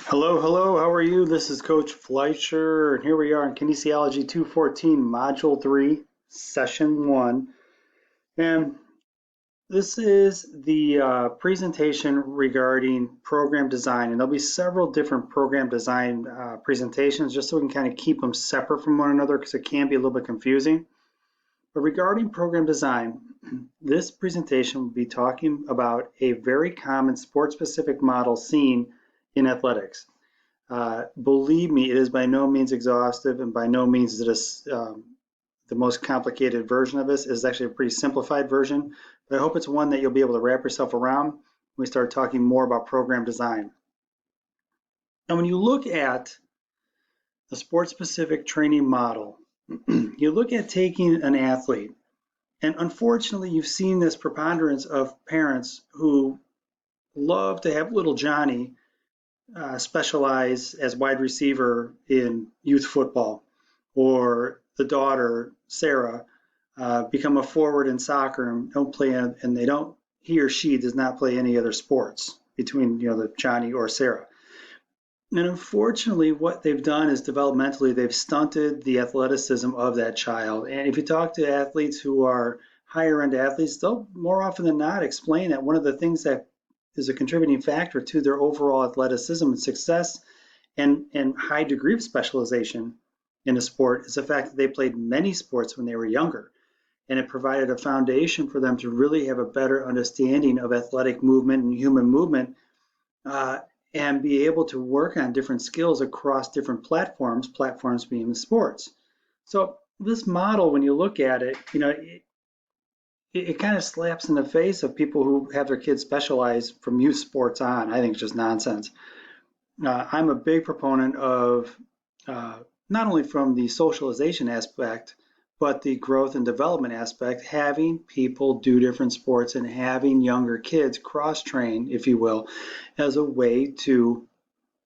Hello, hello, how are you? This is Coach Fleischer, and here we are in Kinesiology 214, Module 3, Session 1. And this is the presentation regarding program design, and there'll be several different program design presentations just so we can kind of keep them separate from one another because it can be a little bit confusing. But regarding program design, this presentation will be talking about a very common sport-specific model seen in athletics. Believe me, it is by no means exhaustive, and by no means is it the most complicated version of this. It is actually a pretty simplified version, but I hope it's one that you'll be able to wrap yourself around when we start talking more about program design. And when you look at the sport-specific training model, you look at taking an athlete, and unfortunately, you've seen this preponderance of parents who love to have little Johnny specialize as wide receiver in youth football, or the daughter Sarah become a forward in soccer and don't play, and they don't, he or she does not play any other sports between the Johnny or Sarah. And unfortunately, what they've done is developmentally they've stunted the athleticism of that child. And if you talk to athletes who are higher end athletes, they'll more often than not explain that one of the things that is a contributing factor to their overall athleticism and success and high degree of specialization in a sport is the fact that they played many sports when they were younger. And it provided a foundation for them to really have a better understanding of athletic movement and human movement, uh, and be able to work on different skills across different platforms being the sports. So this model, when you look at it, it kind of slaps in the face of people who have their kids specialize from youth sports on. I think it's just nonsense. I'm a big proponent of not only from the socialization aspect, but the growth and development aspect, having people do different sports and having younger kids cross train, if you will, as a way to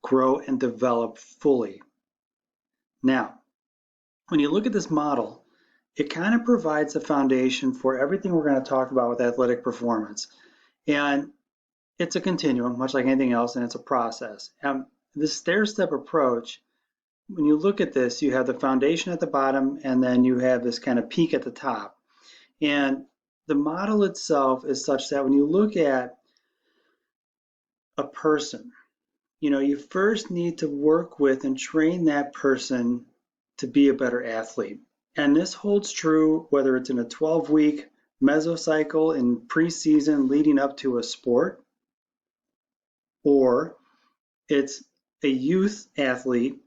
grow and develop fully. Now, when you look at this model, it kind of provides a foundation for everything we're going to talk about with athletic performance. And it's a continuum, much like anything else, and it's a process. This stair-step approach, when you look at this, you have the foundation at the bottom, and then you have this kind of peak at the top. And the model itself is such that when you look at a person, you first need to work with and train that person to be a better athlete. And this holds true whether it's in a 12-week mesocycle in preseason leading up to a sport, or it's a youth athlete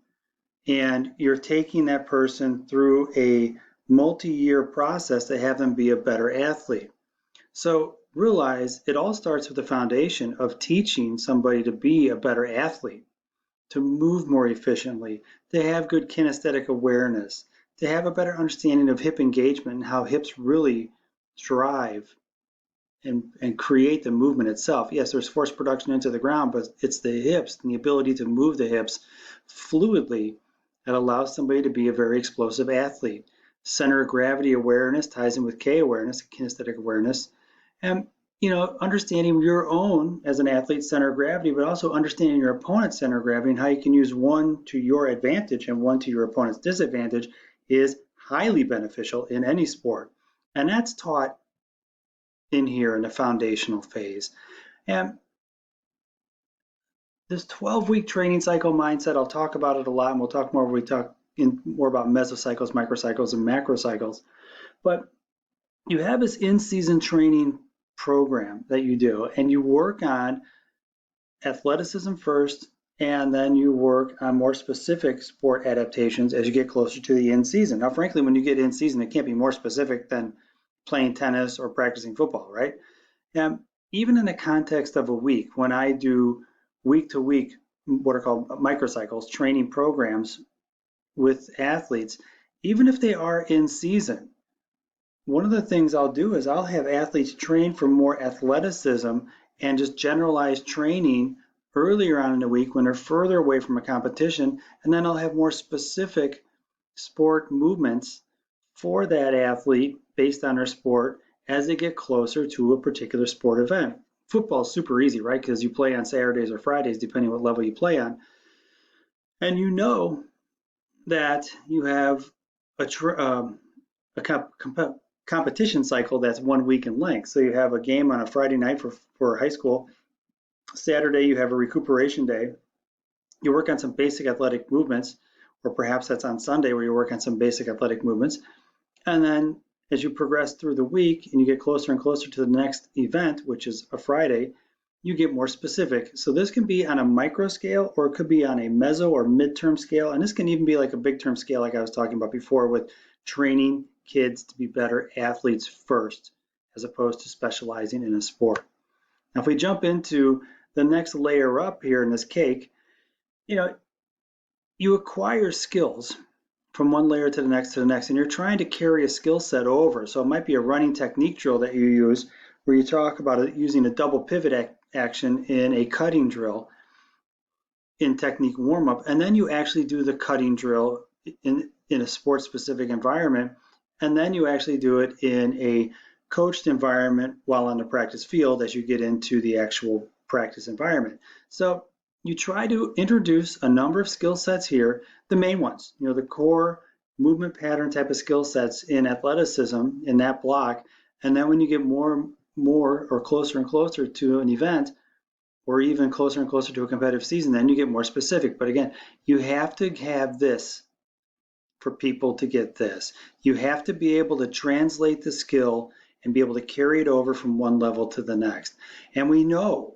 and you're taking that person through a multi-year process to have them be a better athlete. So realize it all starts with the foundation of teaching somebody to be a better athlete, to move more efficiently, to have good kinesthetic awareness, to have a better understanding of hip engagement and how hips really drive and create the movement itself. Yes, there's force production into the ground, but it's the hips and the ability to move the hips fluidly that allows somebody to be a very explosive athlete. Center of gravity awareness ties in with K awareness, kinesthetic awareness, and understanding your own as an athlete center of gravity, but also understanding your opponent's center of gravity and how you can use one to your advantage and one to your opponent's disadvantage is highly beneficial in any sport. And that's taught in here in the foundational phase. And this 12-week training cycle mindset, I'll talk about it a lot, and we'll talk more when we talk more about mesocycles, microcycles, and macrocycles. But you have this in-season training program that you do, and you work on athleticism first, and then you work on more specific sport adaptations as you get closer to the in-season. Now, frankly, when you get in-season, it can't be more specific than playing tennis or practicing football, right? And even in the context of a week, when I do week-to-week, what are called microcycles, training programs with athletes, even if they are in season, one of the things I'll do is I'll have athletes train for more athleticism and just generalized training earlier on in the week when they're further away from a competition, and then I'll have more specific sport movements for that athlete based on their sport as they get closer to a particular sport event. Football is super easy, right? Because you play on Saturdays or Fridays, depending what level you play on. And you know that you have a competition cycle that's 1 week in length. So you have a game on a Friday night for high school. Saturday, you have a recuperation day. You work on some basic athletic movements, or perhaps that's on Sunday where you work on some basic athletic movements. And then as you progress through the week and you get closer and closer to the next event, which is a Friday, you get more specific. So this can be on a micro scale, or it could be on a meso or midterm scale. And this can even be like a big term scale, like I was talking about before, with training kids to be better athletes first, as opposed to specializing in a sport. Now, if we jump into the next layer up here in this cake, you know, you acquire skills from one layer to the next to the next, and you're trying to carry a skill set over. So it might be a running technique drill that you use, where you talk about it using a double pivot action in a cutting drill in technique warm up, and then you actually do the cutting drill in a sports specific environment, and then you actually do it in a coached environment while on the practice field as you get into the actual practice environment. So you try to introduce a number of skill sets here, the main ones, the core movement pattern type of skill sets in athleticism in that block. And then when you get more or closer and closer to an event, or even closer and closer to a competitive season, then you get more specific. But again, you have to have this for people to get this. You have to be able to translate the skill and be able to carry it over from one level to the next. And we know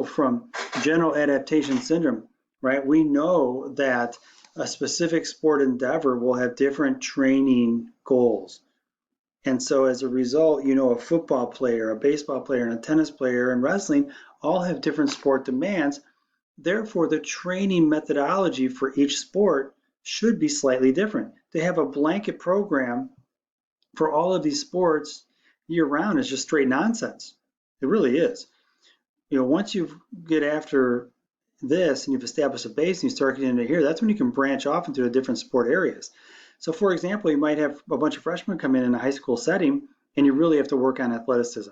from general adaptation syndrome, right? We know that a specific sport endeavor will have different training goals. And so as a result, a football player, a baseball player, and a tennis player, and wrestling all have different sport demands. Therefore, the training methodology for each sport should be slightly different. To have a blanket program for all of these sports year round is just straight nonsense. It really is. Once you get after this and you've established a base and you start getting into here, that's when you can branch off into the different sport areas. So for example, you might have a bunch of freshmen come in a high school setting and you really have to work on athleticism.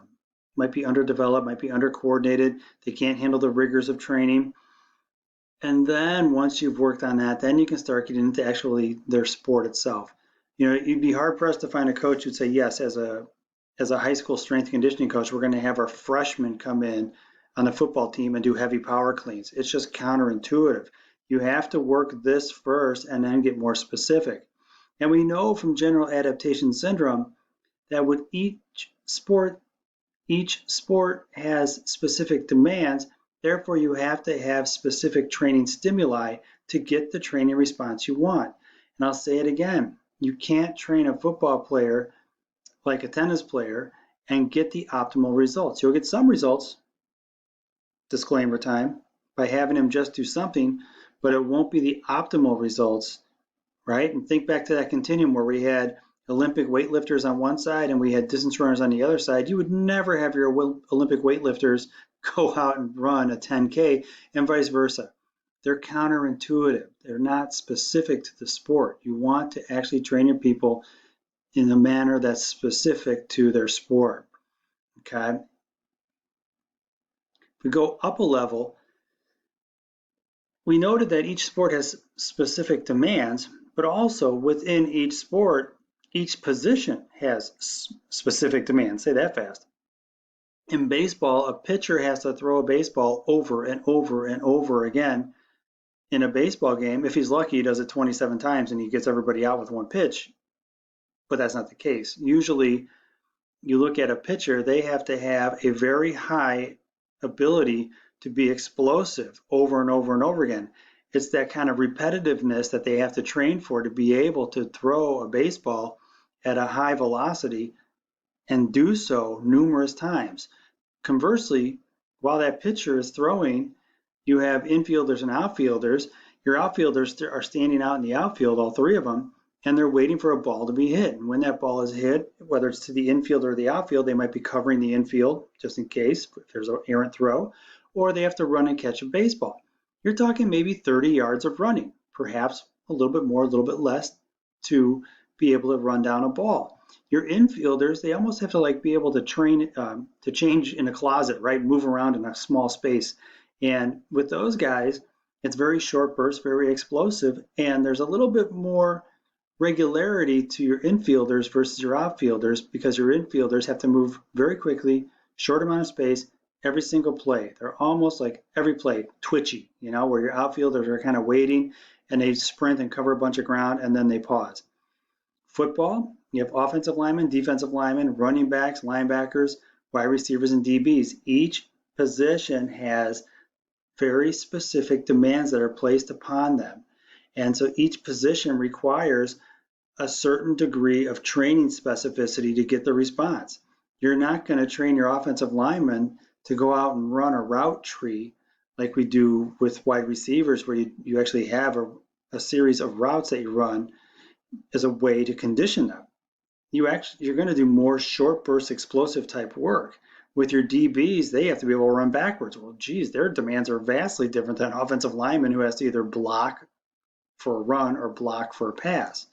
Might be underdeveloped, might be under-coordinated, they can't handle the rigors of training. And then once you've worked on that, then you can start getting into actually their sport itself. You'd be hard pressed to find a coach who'd say, yes, as a high school strength and conditioning coach, we're going to have our freshmen come in on the football team and do heavy power cleans. It's just counterintuitive. You have to work this first and then get more specific. And we know from general adaptation syndrome that with each sport has specific demands. Therefore, you have to have specific training stimuli to get the training response you want. And I'll say it again, you can't train a football player like a tennis player and get the optimal results. You'll get some results, disclaimer time, by having him just do something, but it won't be the optimal results, right? And think back to that continuum where we had Olympic weightlifters on one side and we had distance runners on the other side. You would never have your Olympic weightlifters go out and run a 10K and vice versa. They're counterintuitive. They're not specific to the sport. You want to actually train your people in a manner that's specific to their sport, okay? If we go up a level, we noted that each sport has specific demands, but also within each sport, each position has specific demands. Say that fast. In baseball, a pitcher has to throw a baseball over and over and over again in a baseball game. If he's lucky, he does it 27 times and he gets everybody out with one pitch, but that's not the case. Usually, you look at a pitcher, they have to have a very high ability to be explosive over and over and over again. It's that kind of repetitiveness that they have to train for to be able to throw a baseball at a high velocity and do so numerous times. Conversely, while that pitcher is throwing, you have infielders and outfielders. Your outfielders are standing out in the outfield, all three of them, and they're waiting for a ball to be hit. And when that ball is hit, whether it's to the infield or the outfield, they might be covering the infield just in case if there's an errant throw, or they have to run and catch a baseball. You're talking maybe 30 yards of running, perhaps a little bit more, a little bit less to be able to run down a ball. Your infielders, they almost have to be able to train to change in a closet, right? Move around in a small space. And with those guys, It's very short burst, very explosive, and there's a little bit more regularity to your infielders versus your outfielders because your infielders have to move very quickly, short amount of space, every single play. They're almost like every play twitchy, where your outfielders are kind of waiting and they sprint and cover a bunch of ground and then they pause. Football, you have offensive linemen, defensive linemen, running backs, linebackers, wide receivers, and DBs. Each position has very specific demands that are placed upon them. And so each position requires a certain degree of training specificity to get the response. You're not going to train your offensive linemen to go out and run a route tree like we do with wide receivers, where you actually have a series of routes that you run as a way to condition them. You're going to do more short burst explosive type work. With your DBs, they have to be able to run backwards. Well, geez, their demands are vastly different than an offensive lineman who has to either block for a run or block for a pass.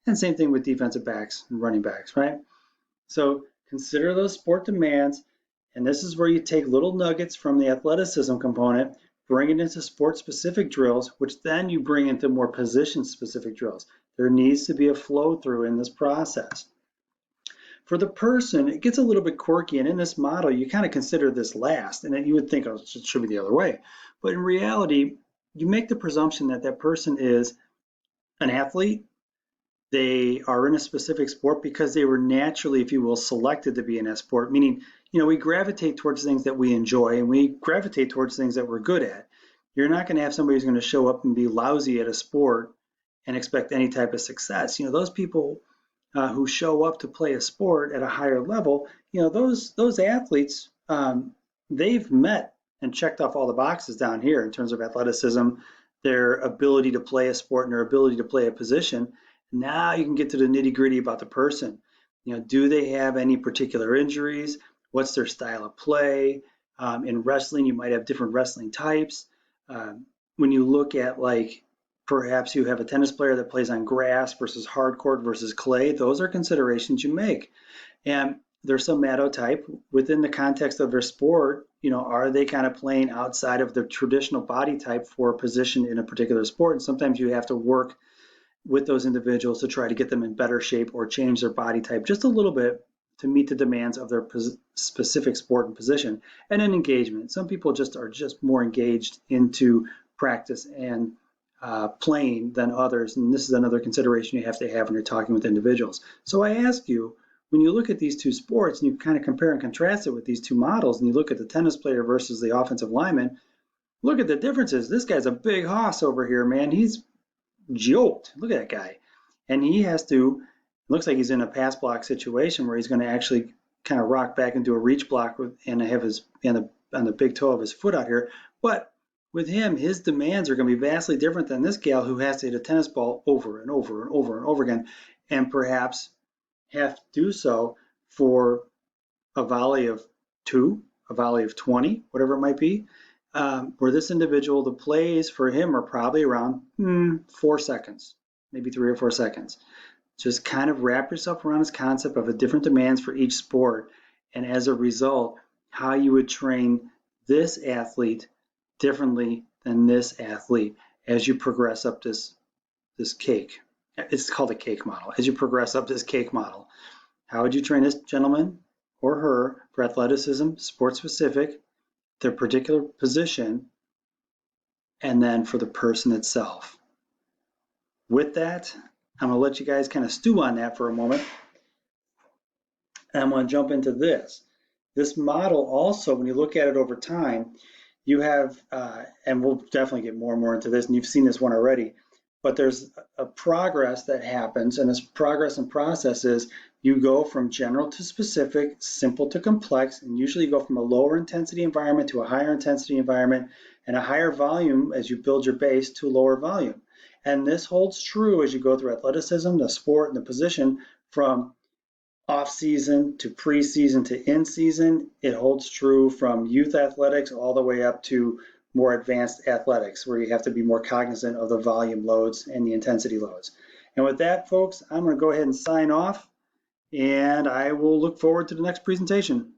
And same thing with defensive backs and running backs, right? So consider those sport demands, and this is where you take little nuggets from the athleticism component, bring it into sport-specific drills, which then you bring into more position-specific drills. There needs to be a flow through in this process. For the person, it gets a little bit quirky, and in this model, you kind of consider this last, and then you would think, oh, it should be the other way. But in reality, you make the presumption that that person is an athlete. They are in a specific sport because they were naturally, if you will, selected to be in that sport, meaning, we gravitate towards things that we enjoy, and we gravitate towards things that we're good at. You're not going to have somebody who's going to show up and be lousy at a sport and expect any type of success. Those people who show up to play a sport at a higher level, those athletes, they've met and checked off all the boxes down here in terms of athleticism, their ability to play a sport and their ability to play a position. Now you can get to the nitty gritty about the person. Do they have any particular injuries? What's their style of play? In wrestling, you might have different wrestling types. When you look at perhaps you have a tennis player that plays on grass versus hard court versus clay, those are considerations you make. And there's some somatotype within the context of their sport. Are they kind of playing outside of the traditional body type for a position in a particular sport? And sometimes you have to work with those individuals to try to get them in better shape or change their body type just a little bit to meet the demands of their specific sport and position. And then engagement. Some people are just more engaged into practice and playing than others, and this is another consideration you have to have when you're talking with individuals. So I ask you, when you look at these two sports and you kind of compare and contrast it with these two models, and you look at the tennis player versus the offensive lineman, look at the differences. This guy's a big hoss over here, man. He's joked. Look at that guy. And he has to, looks like he's in a pass block situation where he's going to actually kind of rock back and do a reach block and have his on the big toe of his foot out here. But with him, his demands are going to be vastly different than this gal who has to hit a tennis ball over and over and over and over again, and perhaps have to do so for a volley of 2, a volley of 20, whatever it might be. Where this individual, the plays for him are probably around 4 seconds, maybe 3 or 4 seconds. Just kind of wrap yourself around this concept of the different demands for each sport, and as a result, how you would train this athlete differently than this athlete as you progress up this cake. It's called a cake model. As you progress up this cake model, how would you train this gentleman or her for athleticism, sport specific, their particular position, and then for the person itself. With that, I'm going to let you guys kind of stew on that for a moment. And I'm going to jump into this. This model also, when you look at it over time, you have, and we'll definitely get more and more into this, and you've seen this one already, but there's a progress that happens, and this progress and process is you go from general to specific, simple to complex, and usually you go from a lower intensity environment to a higher intensity environment, and a higher volume as you build your base to lower volume. And this holds true as you go through athleticism, the sport, and the position from off-season to preseason to in-season. It holds true from youth athletics all the way up to more advanced athletics, where you have to be more cognizant of the volume loads and the intensity loads. And with that, folks, I'm going to go ahead and sign off, and I will look forward to the next presentation.